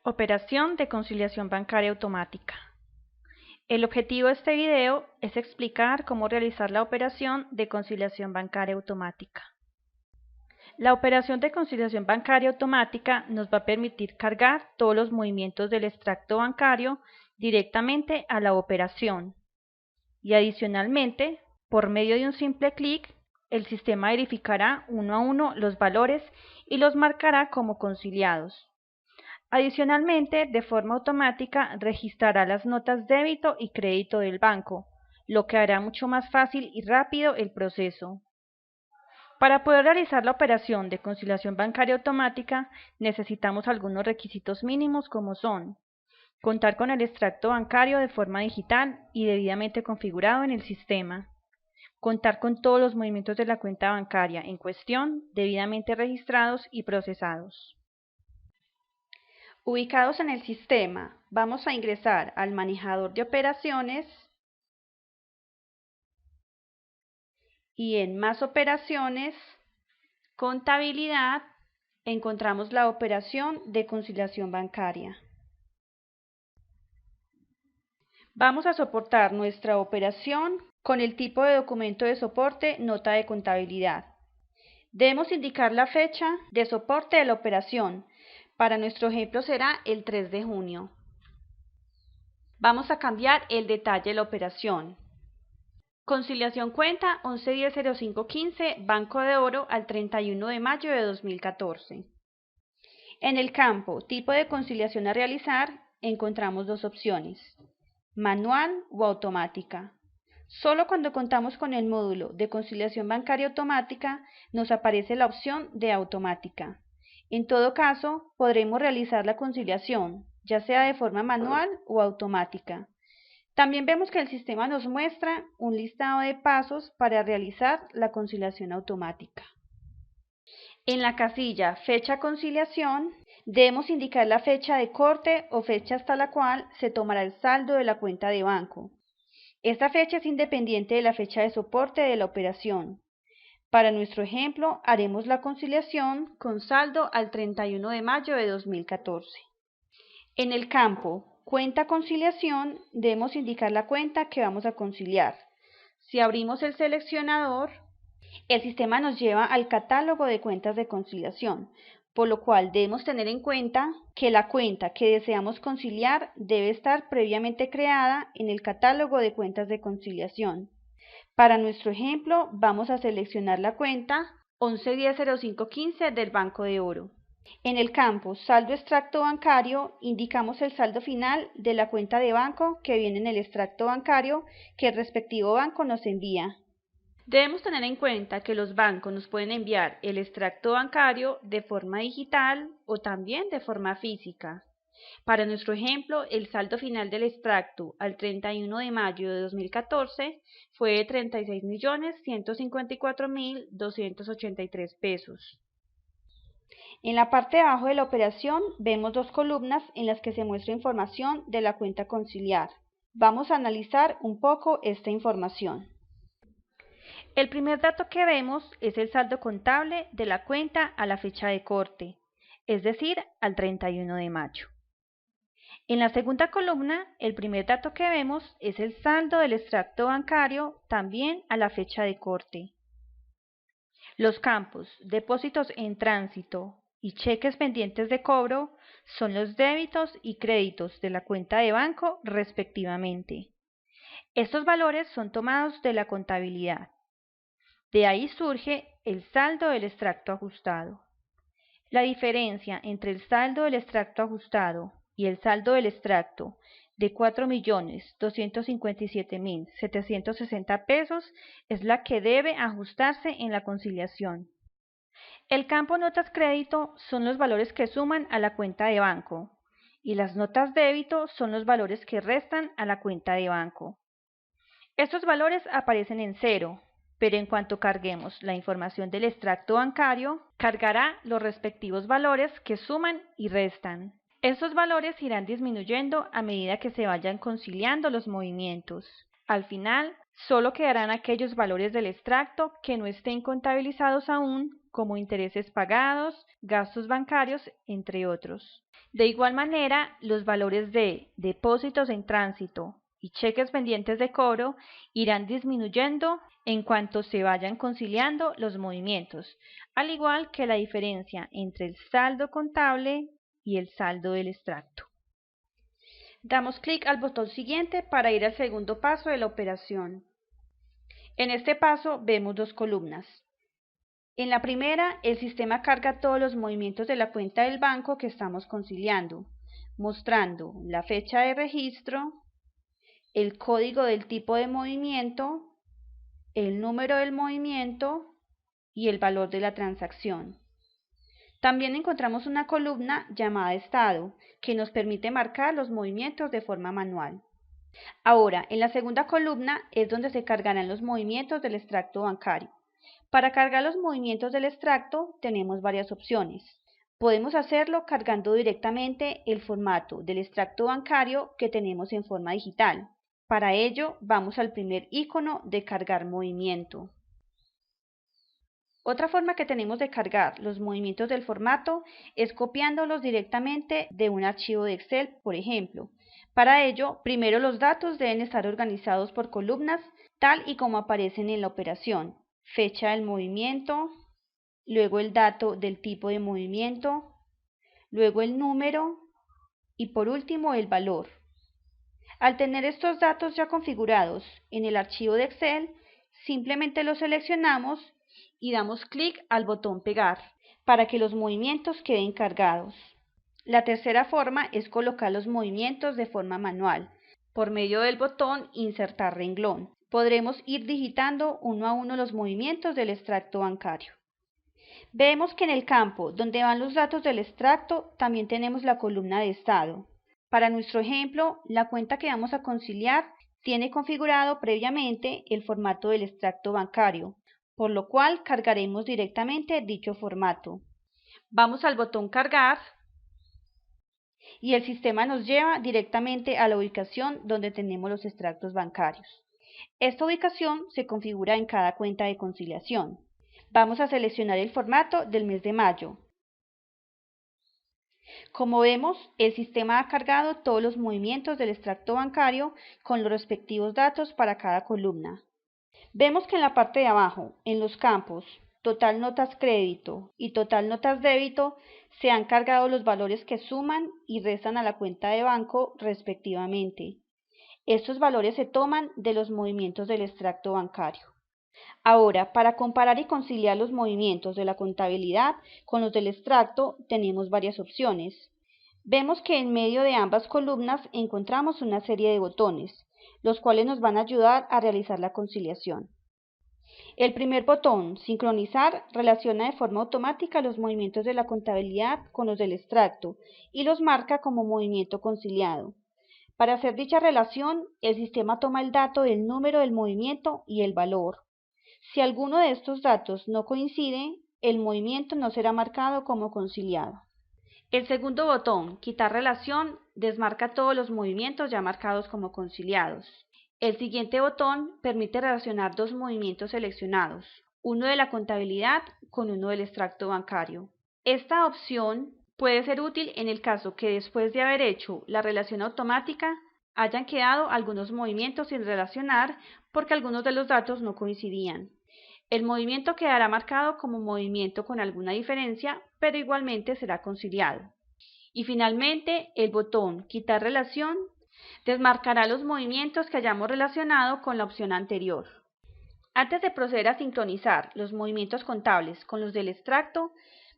Operación de conciliación bancaria automática. El objetivo de este video es explicar cómo realizar la operación de conciliación bancaria automática. La operación de conciliación bancaria automática nos va a permitir cargar todos los movimientos del extracto bancario directamente a la operación y adicionalmente, por medio de un simple clic, el sistema verificará uno a uno los valores y los marcará como conciliados. Adicionalmente, de forma automática, registrará las notas débito y crédito del banco, lo que hará mucho más fácil y rápido el proceso. Para poder realizar la operación de conciliación bancaria automática, necesitamos algunos requisitos mínimos como son: contar con el extracto bancario de forma digital y debidamente configurado en el sistema, contar con todos los movimientos de la cuenta bancaria en cuestión debidamente registrados y procesados. Ubicados en el sistema, vamos a ingresar al manejador de operaciones y en Más operaciones, Contabilidad, encontramos la operación de conciliación bancaria. Vamos a soportar nuestra operación con el tipo de documento de soporte Nota de contabilidad. Debemos indicar la fecha de soporte de la operación. Para nuestro ejemplo será el 3 de junio. Vamos a cambiar el detalle de la operación. Conciliación cuenta 11100515 Banco de Oro al 31 de mayo de 2014. En el campo Tipo de conciliación a realizar encontramos dos opciones: manual o automática. Solo cuando contamos con el módulo de conciliación bancaria automática nos aparece la opción de automática. En todo caso, podremos realizar la conciliación, ya sea de forma manual o automática. También vemos que el sistema nos muestra un listado de pasos para realizar la conciliación automática. En la casilla Fecha conciliación, debemos indicar la fecha de corte o fecha hasta la cual se tomará el saldo de la cuenta de banco. Esta fecha es independiente de la fecha de soporte de la operación. Para nuestro ejemplo, haremos la conciliación con saldo al 31 de mayo de 2014. En el campo Cuenta conciliación, debemos indicar la cuenta que vamos a conciliar. Si abrimos el seleccionador, el sistema nos lleva al catálogo de cuentas de conciliación, por lo cual debemos tener en cuenta que la cuenta que deseamos conciliar debe estar previamente creada en el catálogo de cuentas de conciliación. Para nuestro ejemplo, vamos a seleccionar la cuenta 11100515 del Banco de Oro. En el campo Saldo extracto bancario, indicamos el saldo final de la cuenta de banco que viene en el extracto bancario que el respectivo banco nos envía. Debemos tener en cuenta que los bancos nos pueden enviar el extracto bancario de forma digital o también de forma física. Para nuestro ejemplo, el saldo final del extracto al 31 de mayo de 2014 fue de 36.154.283 pesos. En la parte de abajo de la operación vemos dos columnas en las que se muestra información de la cuenta conciliar. Vamos a analizar un poco esta información. El primer dato que vemos es el saldo contable de la cuenta a la fecha de corte, es decir, al 31 de mayo. En la segunda columna, el primer dato que vemos es el saldo del extracto bancario también a la fecha de corte. Los campos Depósitos en tránsito y cheques pendientes de cobro son los débitos y créditos de la cuenta de banco respectivamente. Estos valores son tomados de la contabilidad. De ahí surge el saldo del extracto ajustado. La diferencia entre el saldo del extracto ajustado y el saldo del extracto de 4.257.760 pesos es la que debe ajustarse en la conciliación. El campo Notas crédito son los valores que suman a la cuenta de banco y las notas débito son los valores que restan a la cuenta de banco. Estos valores aparecen en cero, pero en cuanto carguemos la información del extracto bancario, cargará los respectivos valores que suman y restan. Estos valores irán disminuyendo a medida que se vayan conciliando los movimientos. Al final, solo quedarán aquellos valores del extracto que no estén contabilizados aún como intereses pagados, gastos bancarios, entre otros. De igual manera, los valores de depósitos en tránsito y cheques pendientes de cobro irán disminuyendo en cuanto se vayan conciliando los movimientos, al igual que la diferencia entre el saldo contable y el saldo del extracto. Damos clic al botón siguiente para ir al segundo paso de la operación. En este paso vemos dos columnas. En la primera, el sistema carga todos los movimientos de la cuenta del banco que estamos conciliando, mostrando la fecha de registro, el código del tipo de movimiento, el número del movimiento y el valor de la transacción. También encontramos una columna llamada Estado, que nos permite marcar los movimientos de forma manual. Ahora, en la segunda columna es donde se cargarán los movimientos del extracto bancario. Para cargar los movimientos del extracto tenemos varias opciones. Podemos hacerlo cargando directamente el formato del extracto bancario que tenemos en forma digital. Para ello, vamos al primer icono de cargar movimiento. Otra forma que tenemos de cargar los movimientos del formato es copiándolos directamente de un archivo de Excel, por ejemplo. Para ello, primero los datos deben estar organizados por columnas, tal y como aparecen en la operación. Fecha del movimiento, luego el dato del tipo de movimiento, luego el número y por último el valor. Al tener estos datos ya configurados en el archivo de Excel, simplemente los seleccionamos y damos clic al botón pegar para que los movimientos queden cargados. La tercera forma es colocar los movimientos de forma manual. Por medio del botón insertar renglón, podremos ir digitando uno a uno los movimientos del extracto bancario. Vemos que en el campo donde van los datos del extracto también tenemos la columna de estado. Para nuestro ejemplo, la cuenta que vamos a conciliar tiene configurado previamente el formato del extracto bancario, por lo cual cargaremos directamente dicho formato. Vamos al botón cargar y el sistema nos lleva directamente a la ubicación donde tenemos los extractos bancarios. Esta ubicación se configura en cada cuenta de conciliación. Vamos a seleccionar el formato del mes de mayo. Como vemos, el sistema ha cargado todos los movimientos del extracto bancario con los respectivos datos para cada columna. Vemos que en la parte de abajo, en los campos total notas crédito y total notas débito, se han cargado los valores que suman y restan a la cuenta de banco respectivamente. Estos valores se toman de los movimientos del extracto bancario. Ahora, para comparar y conciliar los movimientos de la contabilidad con los del extracto, tenemos varias opciones. Vemos que en medio de ambas columnas encontramos una serie de botones, los cuales nos van a ayudar a realizar la conciliación. El primer botón, sincronizar, relaciona de forma automática los movimientos de la contabilidad con los del extracto y los marca como movimiento conciliado. Para hacer dicha relación, el sistema toma el dato del número del movimiento y el valor. Si alguno de estos datos no coincide, el movimiento no será marcado como conciliado. El segundo botón, quitar relación, desmarca todos los movimientos ya marcados como conciliados. El siguiente botón permite relacionar dos movimientos seleccionados, uno de la contabilidad con uno del extracto bancario. Esta opción puede ser útil en el caso que después de haber hecho la relación automática hayan quedado algunos movimientos sin relacionar porque algunos de los datos no coincidían. El movimiento quedará marcado como movimiento con alguna diferencia, pero igualmente será conciliado. Y finalmente, el botón quitar relación desmarcará los movimientos que hayamos relacionado con la opción anterior. Antes de proceder a sincronizar los movimientos contables con los del extracto,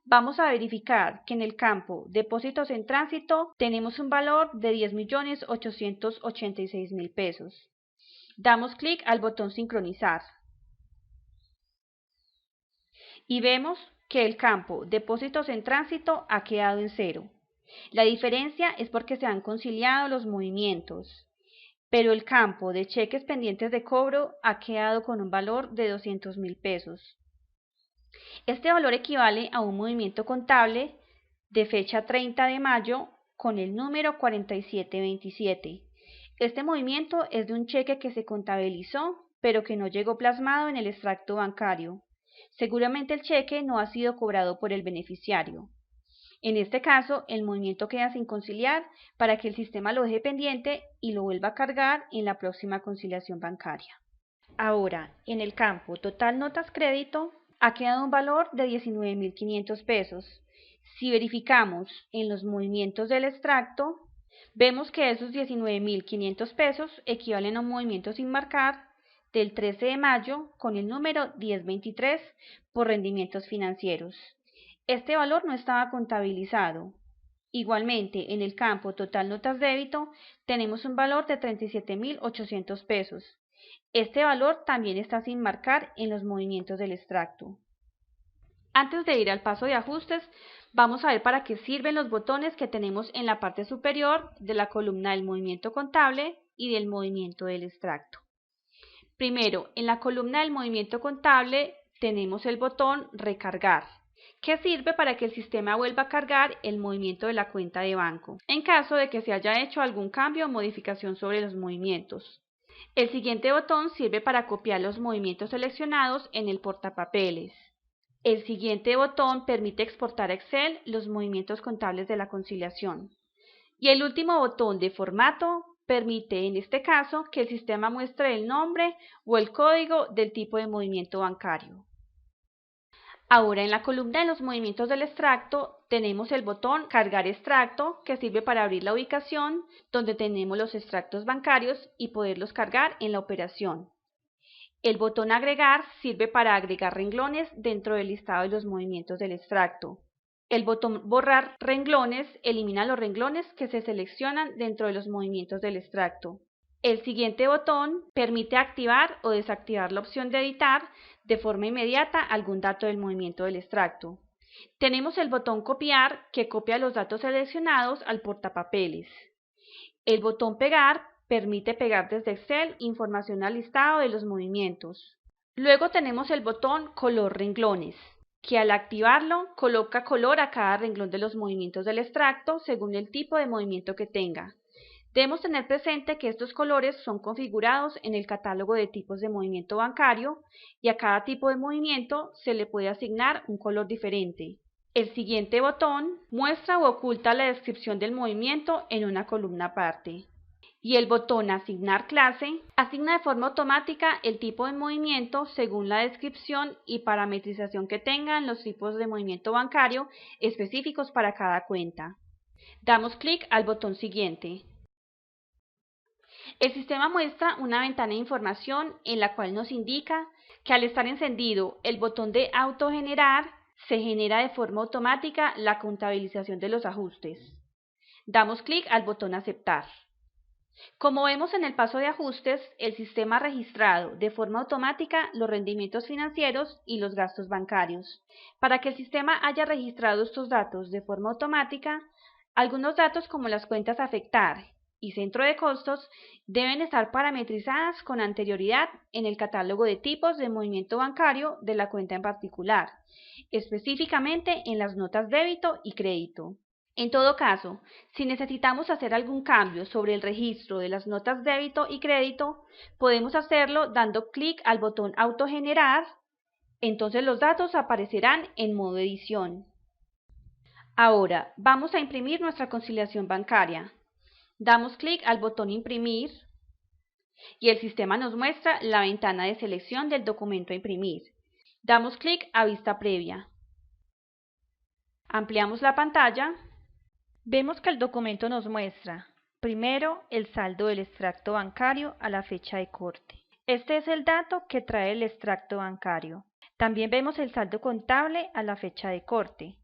vamos a verificar que en el campo Depósitos en tránsito tenemos un valor de 10.886.000 pesos. Damos clic al botón Sincronizar y vemos que el campo Depósitos en tránsito ha quedado en cero. La diferencia es porque se han conciliado los movimientos, pero el campo de cheques pendientes de cobro ha quedado con un valor de 200.000 pesos. Este valor equivale a un movimiento contable de fecha 30 de mayo con el número 4727. Este movimiento es de un cheque que se contabilizó, pero que no llegó plasmado en el extracto bancario. Seguramente el cheque no ha sido cobrado por el beneficiario. En este caso, el movimiento queda sin conciliar para que el sistema lo deje pendiente y lo vuelva a cargar en la próxima conciliación bancaria. Ahora, en el campo Total Notas Crédito, ha quedado un valor de 19.500 pesos. Si verificamos en los movimientos del extracto, vemos que esos 19.500 pesos equivalen a un movimiento sin marcar del 13 de mayo con el número 1023 por rendimientos financieros. Este valor no estaba contabilizado. Igualmente, en el campo Total Notas Débito tenemos un valor de 37.800 pesos. Este valor también está sin marcar en los movimientos del extracto. Antes de ir al paso de ajustes, vamos a ver para qué sirven los botones que tenemos en la parte superior de la columna del movimiento contable y del movimiento del extracto. Primero, en la columna del movimiento contable tenemos el botón Recargar, que sirve para que el sistema vuelva a cargar el movimiento de la cuenta de banco, en caso de que se haya hecho algún cambio o modificación sobre los movimientos. El siguiente botón sirve para copiar los movimientos seleccionados en el portapapeles. El siguiente botón permite exportar a Excel los movimientos contables de la conciliación. Y el último botón de formato permite, en este caso, que el sistema muestre el nombre o el código del tipo de movimiento bancario. Ahora, en la columna de los movimientos del extracto tenemos el botón Cargar extracto, que sirve para abrir la ubicación donde tenemos los extractos bancarios y poderlos cargar en la operación. El botón Agregar sirve para agregar renglones dentro del listado de los movimientos del extracto. El botón Borrar renglones elimina los renglones que se seleccionan dentro de los movimientos del extracto. El siguiente botón permite activar o desactivar la opción de editar de forma inmediata algún dato del movimiento del extracto. Tenemos el botón Copiar, que copia los datos seleccionados al portapapeles. El botón Pegar permite pegar desde Excel información al listado de los movimientos. Luego tenemos el botón Color Renglones, que al activarlo coloca color a cada renglón de los movimientos del extracto según el tipo de movimiento que tenga. Debemos tener presente que estos colores son configurados en el catálogo de tipos de movimiento bancario y a cada tipo de movimiento se le puede asignar un color diferente. El siguiente botón muestra o oculta la descripción del movimiento en una columna aparte. Y el botón Asignar clase asigna de forma automática el tipo de movimiento según la descripción y parametrización que tengan los tipos de movimiento bancario específicos para cada cuenta. Damos clic al botón Siguiente. El sistema muestra una ventana de información en la cual nos indica que al estar encendido el botón de Autogenerar, se genera de forma automática la contabilización de los ajustes. Damos clic al botón Aceptar. Como vemos en el paso de ajustes, el sistema ha registrado de forma automática los rendimientos financieros y los gastos bancarios. Para que el sistema haya registrado estos datos de forma automática, algunos datos como las cuentas a afectar y centro de costos deben estar parametrizadas con anterioridad en el catálogo de tipos de movimiento bancario de la cuenta en particular, específicamente en las notas débito y crédito. En todo caso, si necesitamos hacer algún cambio sobre el registro de las notas débito y crédito, podemos hacerlo dando clic al botón Autogenerar, entonces los datos aparecerán en modo edición. Ahora, vamos a imprimir nuestra conciliación bancaria. Damos clic al botón Imprimir y el sistema nos muestra la ventana de selección del documento a imprimir. Damos clic a Vista Previa. Ampliamos la pantalla. Vemos que el documento nos muestra, primero, el saldo del extracto bancario a la fecha de corte. Este es el dato que trae el extracto bancario. También vemos el saldo contable a la fecha de corte.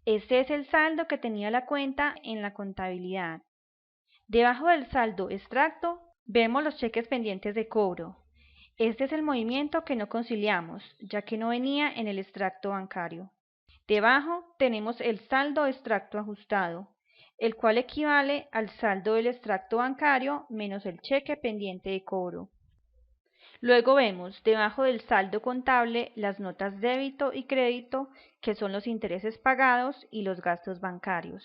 Este es el saldo que tenía la cuenta en la contabilidad. Debajo del saldo extracto vemos los cheques pendientes de cobro. Este es el movimiento que no conciliamos, ya que no venía en el extracto bancario. Debajo tenemos el saldo extracto ajustado, el cual equivale al saldo del extracto bancario menos el cheque pendiente de cobro. Luego vemos debajo del saldo contable las notas débito y crédito, que son los intereses pagados y los gastos bancarios.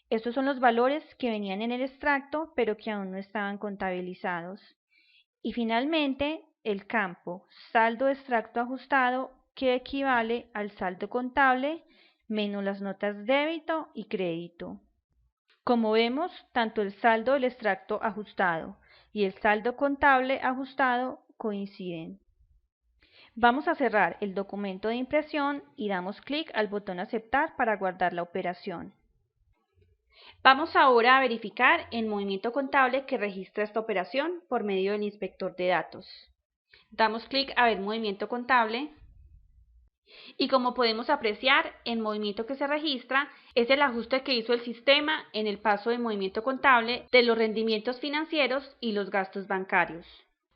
Estos son los valores que venían en el extracto, pero que aún no estaban contabilizados. Y finalmente, el campo saldo extracto ajustado que equivale al saldo contable menos las notas débito y crédito. Como vemos, tanto el saldo del extracto ajustado y el saldo contable ajustado coinciden. Vamos a cerrar el documento de impresión y damos clic al botón Aceptar para guardar la operación. Vamos ahora a verificar el movimiento contable que registra esta operación por medio del inspector de datos. Damos clic a ver movimiento contable y como podemos apreciar, el movimiento que se registra es el ajuste que hizo el sistema en el paso de movimiento contable de los rendimientos financieros y los gastos bancarios.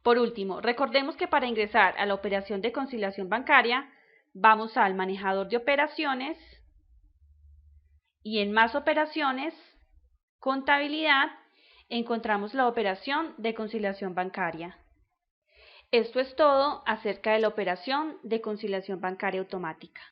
Por último, recordemos que para ingresar a la operación de conciliación bancaria, vamos al manejador de operaciones y en Más operaciones, Contabilidad, encontramos la operación de conciliación bancaria. Esto es todo acerca de la operación de conciliación bancaria automática.